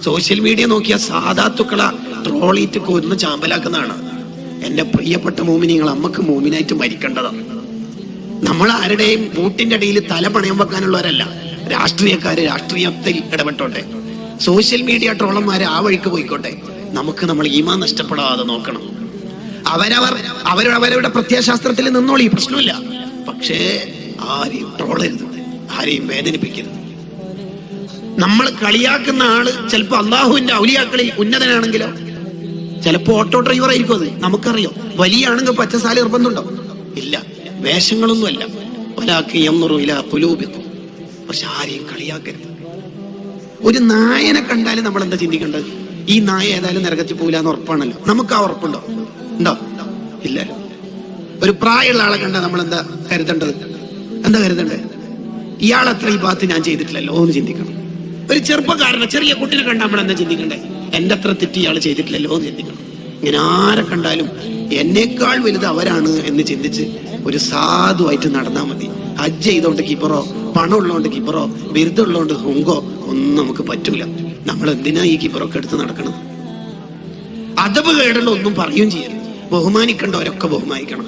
Social media നോക്കിയാൽ സാധാത്തുക്കളെ ട്രോളിയിട്ട് കൊന്ന് ചാമ്പലാക്കുന്നതാണ്. എന്റെ പ്രിയപ്പെട്ട മോമിനിങ്ങൾ, അമ്മക്ക് മോമിനായിട്ട് മരിക്കേണ്ടതാണ്. നമ്മൾ ആരുടെയും കൂട്ടിന്റെ അടിയിൽ തല പണയം വെക്കാനുള്ളവരല്ല. രാഷ്ട്രീയക്കാര് രാഷ്ട്രീയത്തിൽ ഇടപെട്ടോട്ടെ, സോഷ്യൽ മീഡിയ ട്രോളന്മാര് ആ വഴിക്ക് പോയിക്കോട്ടെ. നമുക്ക് നമ്മൾ ഈമാൻ നഷ്ടപ്പെടാതെ നോക്കണം. അവരവരുടെ പ്രത്യയശാസ്ത്രത്തിൽ നിന്നോളി, പ്രശ്നമില്ല. പക്ഷേ ആരെയും ട്രോളരുത്, ആരെയും വേദനിപ്പിക്കരുത്. നമ്മൾ കളിയാക്കുന്ന ആള് ചിലപ്പോ അള്ളാഹുവിന്റെ ഔലിയാക്കളിൽ ഉന്നതനാണെങ്കിലോ, ചിലപ്പോ ഓട്ടോ ഡ്രൈവർ ആയിരിക്കും. അത് നമുക്കറിയോ. വലിയ ആണെങ്കിൽ പച്ചസാല നിർബന്ധമുണ്ടോ? ഇല്ല, വേഷങ്ങളൊന്നുമല്ല. ഒരാൾക്ക് എന്നുറിയില്ല പുലൂപിക്കും. പക്ഷെ ആരെയും കളിയാക്കരുത്. ഒരു നായനെ കണ്ടാലും നമ്മൾ എന്താ ചിന്തിക്കേണ്ടത്? ഈ നായ ഏതായാലും നരകത്തിൽ പോകില്ലാന്ന് ഉറപ്പാണല്ലോ. നമുക്ക് ആ ഉറപ്പുണ്ടോ? ഉണ്ടോ? ഇല്ലല്ലോ. ഒരു പ്രായമുള്ള ആളെ കണ്ടാൽ നമ്മൾ എന്താ കരുതേണ്ടത്? എന്താ കരുതണ്ടേ? ഇയാളത്ര ഈ ഭാഗത്ത് ഞാൻ ചെയ്തിട്ടില്ലല്ലോ എന്ന് ചിന്തിക്കണം. ഒരു ചെറുപ്പക്കാരനെ, ചെറിയ കുട്ടിനെ കണ്ടാൽ നമ്മൾ എന്താ ചിന്തിക്കണ്ടേ? എന്റെ അത്ര തെറ്റി ഇയാൾ ചെയ്തിട്ടില്ലല്ലോ എന്ന് ചിന്തിക്കണം. ഇങ്ങനെ ആരെ കണ്ടാലും എന്നേക്കാൾ വലുത് അവരാണ് എന്ന് ചിന്തിച്ച് ഒരു സാധുവായിട്ട് നടന്നാൽ മതി. ഹജ്ജ് ചെയ്തോണ്ട് കിബറോ, പണം ഉള്ളതുകൊണ്ട് കിബറോ, ബിരുദം ഉള്ളതുകൊണ്ട് ഹുങ്കോ ഒന്നും നമുക്ക് പറ്റൂല. നമ്മൾ എന്തിനാ ഈ കിബറൊക്കെ എടുത്ത് നടക്കണം? അദബ് കേടുള്ള ഒന്നും പറയുകയും ചെയ്യരുത്. ബഹുമാനിക്കേണ്ടവരൊക്കെ ബഹുമാനിക്കണം.